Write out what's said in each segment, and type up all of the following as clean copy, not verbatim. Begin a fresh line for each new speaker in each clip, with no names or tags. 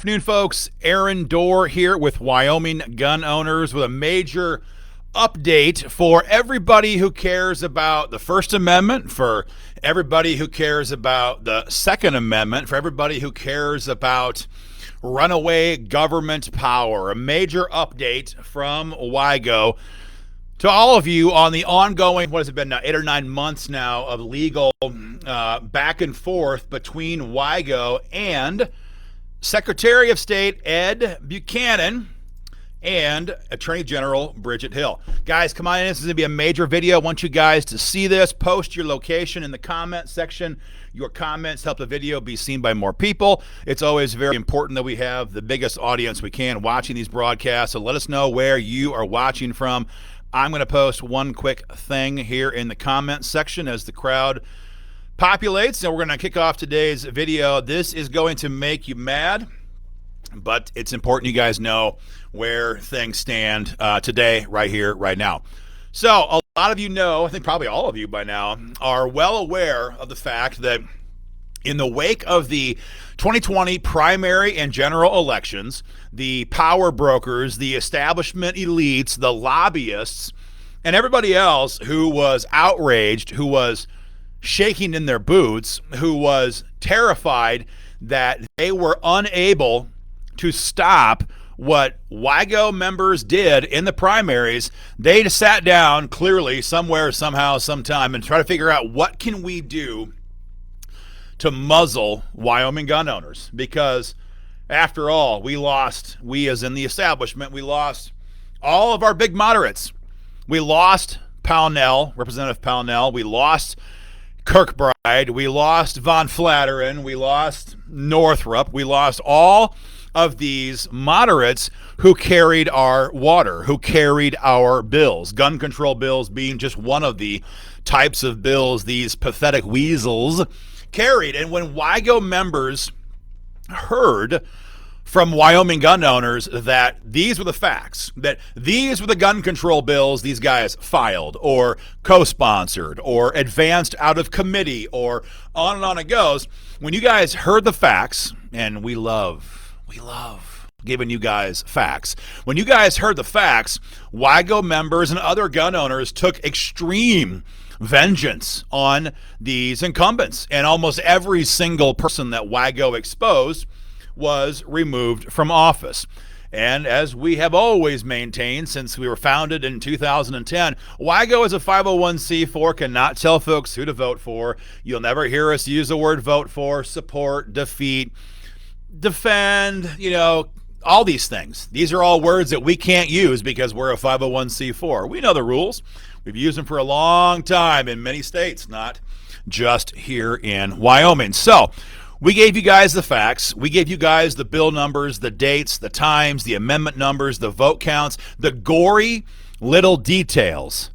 Afternoon, folks. Aaron Dorr here with Wyoming Gun Owners with a major update for everybody who cares about the First Amendment, for everybody who cares about the Second Amendment, for everybody who cares about runaway government power. A major update from WYGO to all of you on the ongoing, what has it been now, 8 or 9 months now of legal back and forth between WYGO and Secretary of State Ed Buchanan and Attorney General Bridget Hill. Guys, come on in. This is going to be a major video. I want you guys to see this. Post your location in the comment section. Your comments help the video be seen by more people. It's always very important that we have the biggest audience we can watching these broadcasts. So let us know where you are watching from. I'm going to post one quick thing here in the comment section as the crowd populates, and we're going to kick off today's video. This is going to make you mad, but it's important you guys know where things stand today, right here, right now. So a lot of you know, I think probably all of you by now, are well aware of the fact that in the wake of the 2020 primary and general elections, the power brokers, the establishment elites, the lobbyists, and everybody else who was outraged, who was shaking in their boots, who was terrified that they were unable to stop what WYGO members did in the primaries, they just sat down clearly somewhere, somehow, sometime, and try to figure out what can we do to muzzle Wyoming gun owners. Because after all, we as in the establishment, we lost all of our big moderates. We lost Pownell, Representative Pownell. We lost Kirkbride, we lost Von Flatteren, we lost Northrup, we lost all of these moderates who carried our water, who carried our bills, gun control bills being just one of the types of bills these pathetic weasels carried. And when WYGO members heard from Wyoming gun owners that these were the facts, that these were the gun control bills these guys filed or co-sponsored or advanced out of committee, or on and on it goes. When you guys heard the facts, and we love giving you guys facts. When you guys heard the facts, WYGO members and other gun owners took extreme vengeance on these incumbents, and almost every single person that WYGO exposed was removed from office. And as we have always maintained since we were founded in 2010, WYGO as a 501c4 cannot tell folks who to vote for. You'll never hear us use the word vote for, support, defeat, defend, all these things. These are all words that we can't use because we're a 501c4. We know the rules. We've used them for a long time in many states, not just here in Wyoming. So we gave you guys the facts. We gave you guys the bill numbers, the dates, the times, the amendment numbers, the vote counts, the gory little details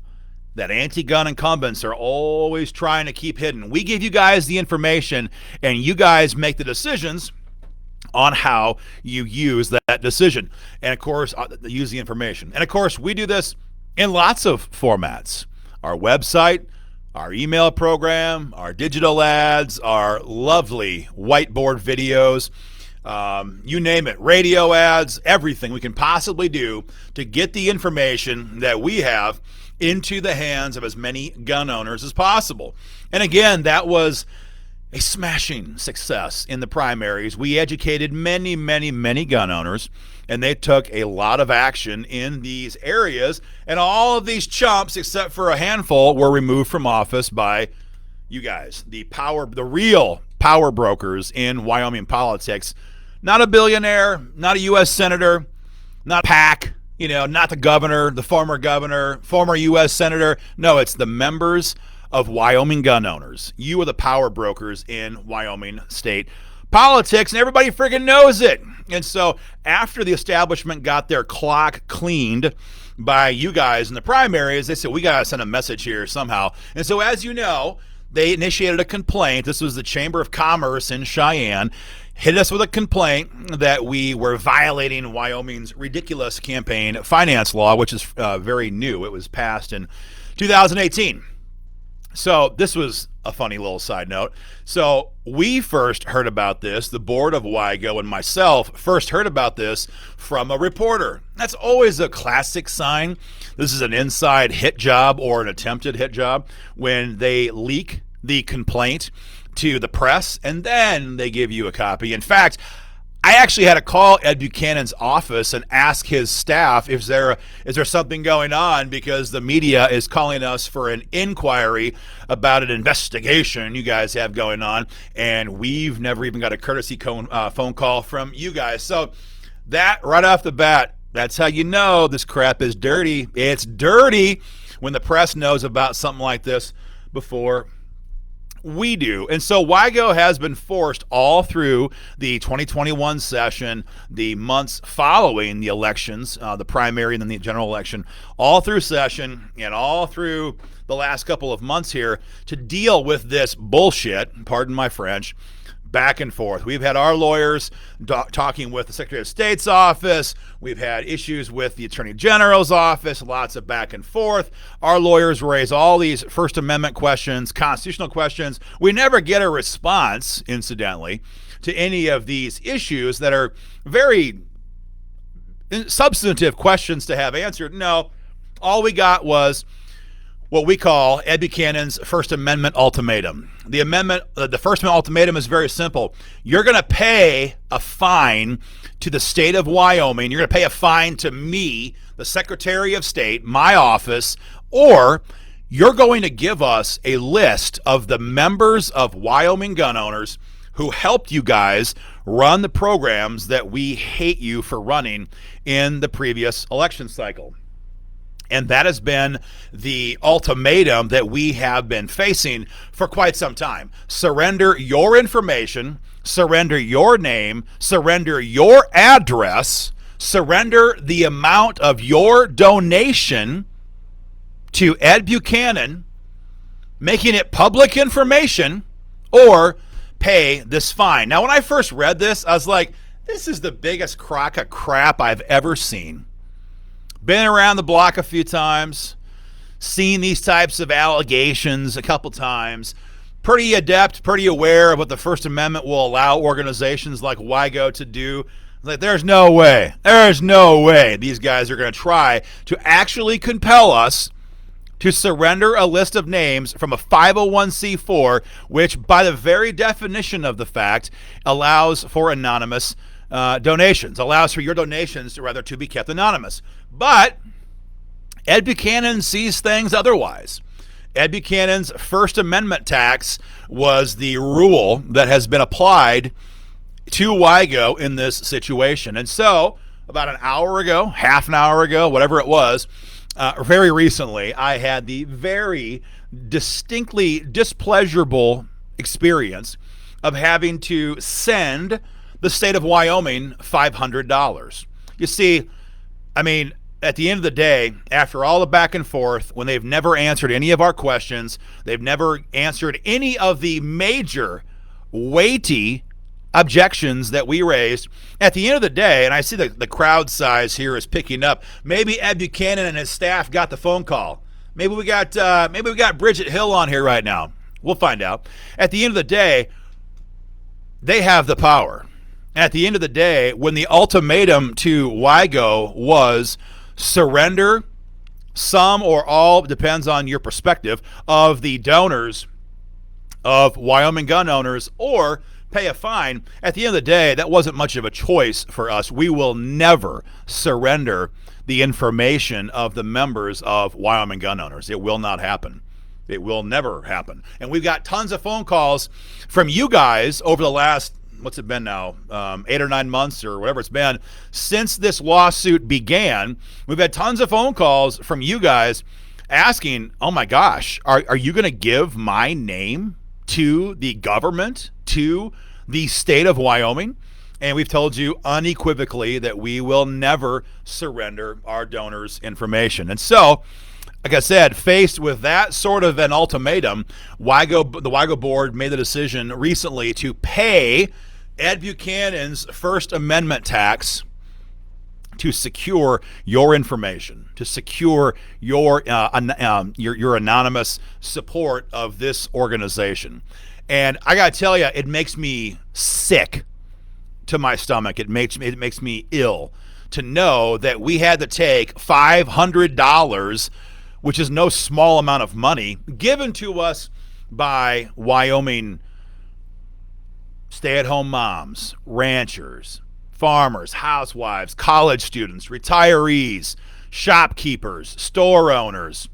that anti-gun incumbents are always trying to keep hidden. We give you guys the information, and you guys make the decisions on how you use that decision. And of course, use the information. And of course, we do this in lots of formats. Our website, our email program, our digital ads, our lovely whiteboard videos, you name it, radio ads, everything we can possibly do to get the information that we have into the hands of as many gun owners as possible. And again, that was a smashing success in the primaries. We educated many, many, many gun owners, and they took a lot of action in these areas. And all of these chumps, except for a handful, were removed from office by you guys, the real power brokers in Wyoming politics. Not a billionaire, not a U.S. senator, not PAC, not the governor, the former U.S. senator. No, it's the members of Wyoming gun owners. You are the power brokers in Wyoming state politics, and everybody friggin' knows it. And so after the establishment got their clock cleaned by you guys in the primaries, they said, we got to send a message here somehow. And so, as you know, they initiated a complaint. This was the Chamber of Commerce in Cheyenne, hit us with a complaint that we were violating Wyoming's ridiculous campaign finance law, which is very new. It was passed in 2018. So this was a funny little side note. So we first heard about this, the board of WYGO and myself first heard about this from a reporter. That's always a classic sign. This is an inside hit job or an attempted hit job when they leak the complaint to the press and then they give you a copy. In fact, I actually had to call Ed Buchanan's office and ask his staff is there something going on, because the media is calling us for an inquiry about an investigation you guys have going on, and we've never even got a courtesy phone call from you guys. So that right off the bat, that's how you know this crap is dirty. It's dirty when the press knows about something like this before we do. And so WYGO has been forced all through the 2021 session, the months following the elections, the primary and then the general election, all through session and all through the last couple of months here to deal with this bullshit, pardon my French, back and forth. We've had our lawyers talking with the Secretary of State's office. We've had issues with the Attorney General's office, lots of back and forth. Our lawyers raise all these First Amendment questions, constitutional questions. We never get a response, incidentally, to any of these issues that are very substantive questions to have answered. No, all we got was what we call Ed Buchanan's First Amendment ultimatum. The First Amendment ultimatum is very simple. You're going to pay a fine to the state of Wyoming. You're going to pay a fine to me, the Secretary of State, my office, or you're going to give us a list of the members of Wyoming gun owners who helped you guys run the programs that we hate you for running in the previous election cycle. And that has been the ultimatum that we have been facing for quite some time. Surrender your information, surrender your name, surrender your address, surrender the amount of your donation to Ed Buchanan, making it public information, or pay this fine. Now, when I first read this, I was like, this is the biggest crock of crap I've ever seen. Been around the block a few times, seen these types of allegations a couple times, pretty adept, pretty aware of what the First Amendment will allow organizations like WYGO to do. Like, there's no way these guys are going to try to actually compel us to surrender a list of names from a 501c4, which by the very definition of the fact allows for anonymous donations, allows for your donations rather to be kept anonymous. But Ed Buchanan sees things otherwise. Ed Buchanan's First Amendment tax was the rule that has been applied to WYGO in this situation. And so about an hour ago, half an hour ago, whatever it was, very recently, I had the very distinctly displeasurable experience of having to send the state of Wyoming $500. You see, I mean, at the end of the day, after all the back and forth, when they've never answered any of our questions, they've never answered any of the major, weighty objections that we raised, at the end of the day, and I see the crowd size here is picking up, maybe Ed Buchanan and his staff got the phone call. Maybe we got Bridget Hill on here right now. We'll find out. At the end of the day, they have the power. At the end of the day, when the ultimatum to WYGO was surrender some or all, depends on your perspective, of the donors of Wyoming gun owners, or pay a fine, at the end of the day, that wasn't much of a choice for us. We will never surrender the information of the members of Wyoming gun owners. It will not happen. It will never happen. And we've got tons of phone calls from you guys over the last, what's it been now, 8 or 9 months or whatever it's been, since this lawsuit began. We've had tons of phone calls from you guys asking, oh my gosh, are you going to give my name to the government, to the state of Wyoming? And we've told you unequivocally that we will never surrender our donors' information. And so, like I said, faced with that sort of an ultimatum, the WYGO board made the decision recently to pay Ed Buchanan's First Amendment tax to secure your information, to secure your anonymous support of this organization. And I gotta tell you, it makes me sick to my stomach. It makes me ill to know that we had to take $500, which is no small amount of money, given to us by Wyoming stay-at-home moms, ranchers, farmers, housewives, college students, retirees, shopkeepers, store owners,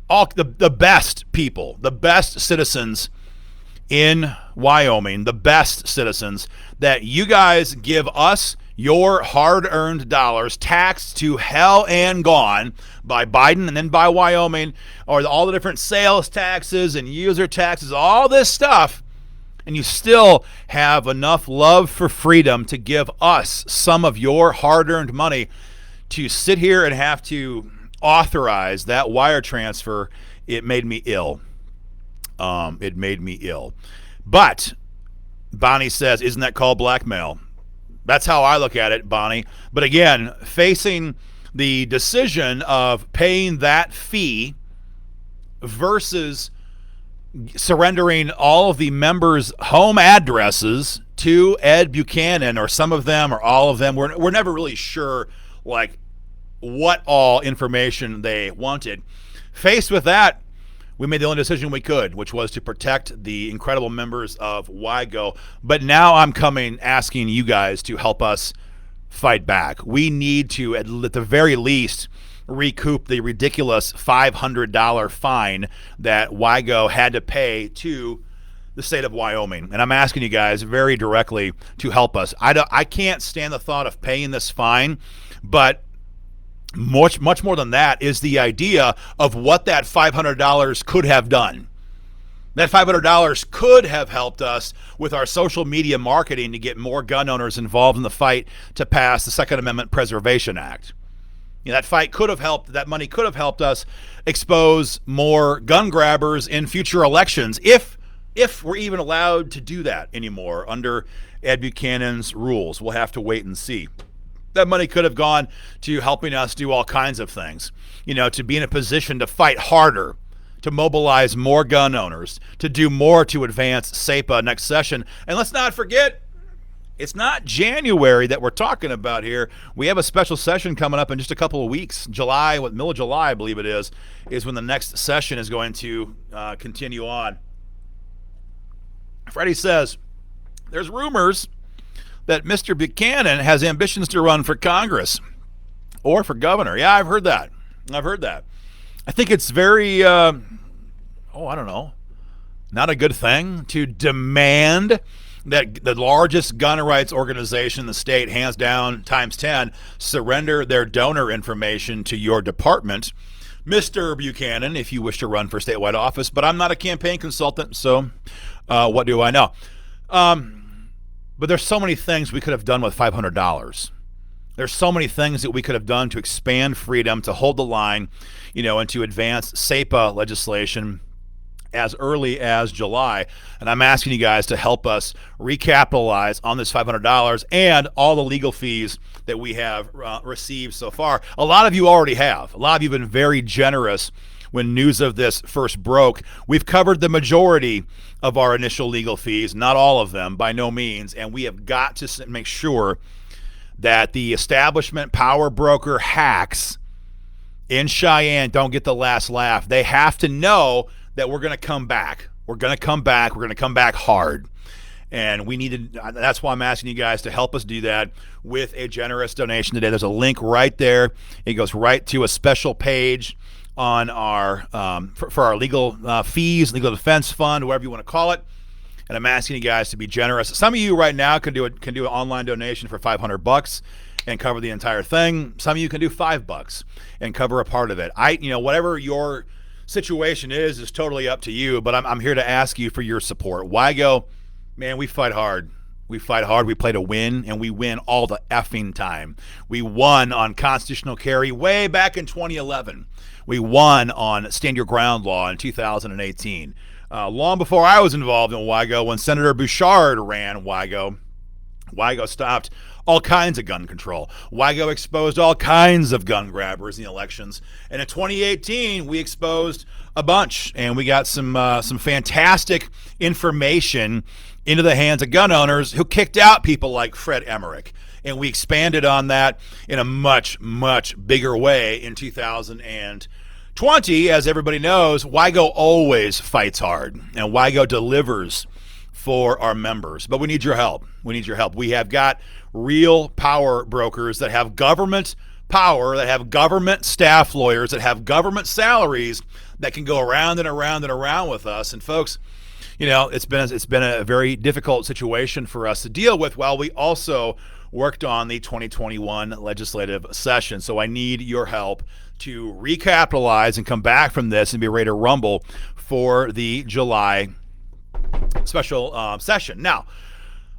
all the best people, the best citizens in Wyoming, the best citizens, that you guys give us your hard-earned dollars, taxed to hell and gone by Biden and then by Wyoming, or all the different sales taxes and user taxes, all this stuff, and you still have enough love for freedom to give us some of your hard-earned money to sit here and have to authorize that wire transfer. It made me ill. It made me ill. But Bonnie says, isn't that called blackmail? That's how I look at it, Bonnie. But again, facing the decision of paying that fee versus surrendering all of the members' home addresses to Ed Buchanan, or some of them or all of them, we're never really sure like what all information they wanted. Faced with that, we made the only decision we could, which was to protect the incredible members of WYGO. But now I'm asking you guys to help us fight back. We need to, at the very least, recoup the ridiculous $500 fine that WYGO had to pay to the state of Wyoming. And I'm asking you guys very directly to help us. I can't stand the thought of paying this fine, but much more than that is the idea of what that $500 could have done. That $500 could have helped us with our social media marketing to get more gun owners involved in the fight to pass the Second Amendment Preservation Act. That money could have helped us expose more gun grabbers in future elections, if we're even allowed to do that anymore under Ed Buchanan's rules. We'll have to wait and see. That money could have gone to helping us do all kinds of things, to be in a position to fight harder, to mobilize more gun owners, to do more to advance SEPA next session. And let's not forget, it's not January that we're talking about here. We have a special session coming up in just a couple of weeks. Middle of July, I believe it is when the next session is going to continue on. Freddie says, there's rumors that Mr. Buchanan has ambitions to run for Congress or for governor. Yeah, I've heard that. I think it's very, I don't know, not a good thing to demand that the largest gun rights organization in the state, hands down, times 10, surrender their donor information to your department. Mr. Buchanan, if you wish to run for statewide office, but I'm not a campaign consultant, so what do I know? But there's so many things we could have done with $500. There's so many things that we could have done to expand freedom, to hold the line, and to advance SEPA legislation as early as July. And I'm asking you guys to help us recapitalize on this $500 and all the legal fees that we have received so far. A lot of you already have. A lot of you have been very generous when news of this first broke. We've covered the majority of our initial legal fees, not all of them, by no means, and we have got to make sure that the establishment power broker hacks in Cheyenne don't get the last laugh. They have to know that we're going to come back. We're going to come back. We're going to come back hard. And that's why I'm asking you guys to help us do that with a generous donation today. There's a link right there. It goes right to a special page on our for our legal fees, legal defense fund, whatever you want to call it. And I'm asking you guys to be generous. Some of you right now can do an online donation for $500 and cover the entire thing. Some of you can do $5 and cover a part of it. Whatever your situation is totally up to you, but I'm here to ask you for your support. WYGO, man, we fight hard. We fight hard. We play to win, and we win all the effing time. We won on constitutional carry way back in 2011. We won on Stand Your Ground law in 2018. Long before I was involved in WYGO, when Senator Bouchard ran WYGO, WYGO stopped all kinds of gun control. WYGO exposed all kinds of gun grabbers in the elections. And in 2018, we exposed a bunch, and we got some fantastic information into the hands of gun owners who kicked out people like Fred Emmerich. And we expanded on that in a much, much bigger way in 2020. As everybody knows, WYGO always fights hard, and WYGO delivers for our members. But we need your help. We need your help. We have got real power brokers that have government power, that have government staff lawyers, that have government salaries that can go around and around and around with us. And folks, you know, it's been a very difficult situation for us to deal with while we also worked on the 2021 legislative session. So I need your help to recapitalize and come back from this and be ready to rumble for the July special session. Now,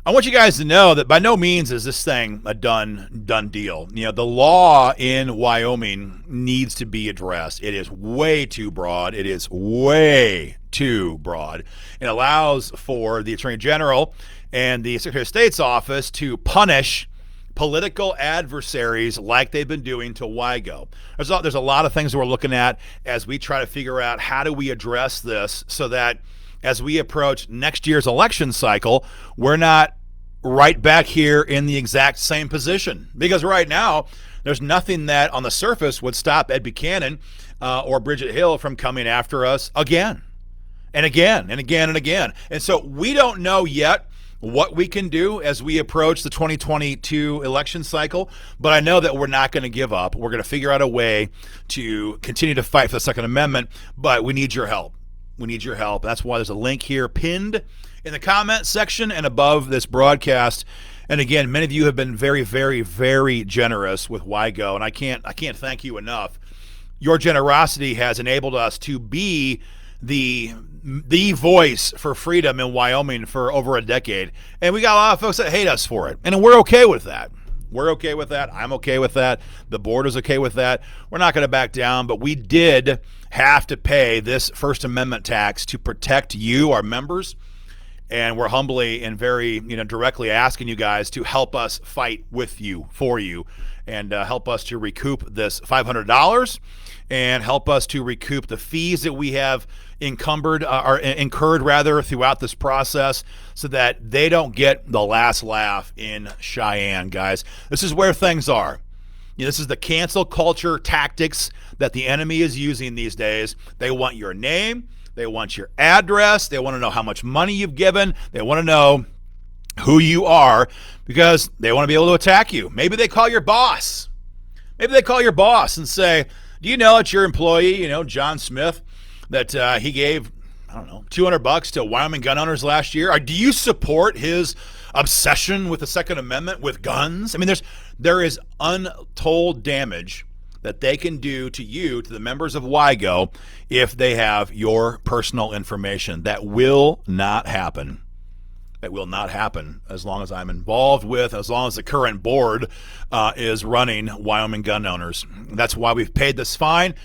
I want you guys to know that by no means is this thing a done deal. You know, the law in Wyoming needs to be addressed. It is way too broad. It is way too broad. It allows for the Attorney General and the Secretary of State's office to punish political adversaries like they've been doing to WYGO. There's a lot of things that we're looking at as we try to figure out how do we address this so that as we approach next year's election cycle, we're not right back here in the exact same position. Because right now, there's nothing that on the surface would stop Ed Buchanan or Bridget Hill from coming after us again and again and again and again. And so we don't know yet what we can do as we approach the 2022 election cycle, but I know that we're not going to give up. We're going to figure out a way to continue to fight for the Second Amendment, but we need your help. We need your help. That's why there's a link here pinned in the comment section and above this broadcast. And again, many of you have been very, very, very generous with WYGO, and I can't thank you enough. Your generosity has enabled us to be the voice for freedom in Wyoming for over a decade. And we got a lot of folks that hate us for it. And we're okay with that. We're okay with that. I'm okay with that. The board is okay with that. We're not going to back down, but we did have to pay this First Amendment tax to protect you, our members. And we're humbly and very, directly asking you guys to help us fight with you, for you, and help us to recoup this $500 and help us to recoup the fees that we have incurred throughout this process so that they don't get the last laugh in Cheyenne, guys. This is where things are. This is the cancel culture tactics that the enemy is using these days. They want your name. They want your address. They want to know how much money you've given. They want to know who you are because they want to be able to attack you. Maybe they call your boss. Maybe they call your boss and say, do you know it's your employee, John Smith, that he gave, $200 to Wyoming gun owners last year? Or do you support his obsession with the Second Amendment with guns? I mean, there is untold damage that they can do to you, to the members of WYGO, if they have your personal information. That will not happen. That will not happen as long as I'm involved with, as long as the current board is running Wyoming gun owners. That's why we've paid this fine.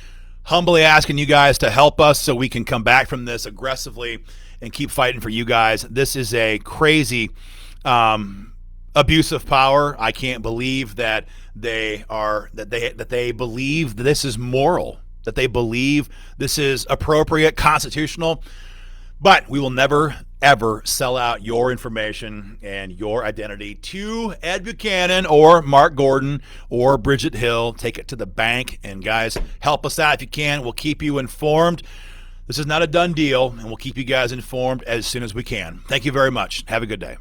Humbly asking you guys to help us so we can come back from this aggressively and keep fighting for you guys. This is a crazy abuse of power. I can't believe that they believe this is moral, that they believe this is appropriate, constitutional. But we will never, ever sell out your information and your identity to Ed Buchanan or Mark Gordon or Bridget Hill. Take it to the bank. And guys, help us out if you can. We'll keep you informed. This is not a done deal, and we'll keep you guys informed as soon as we can. Thank you very much. Have a good day.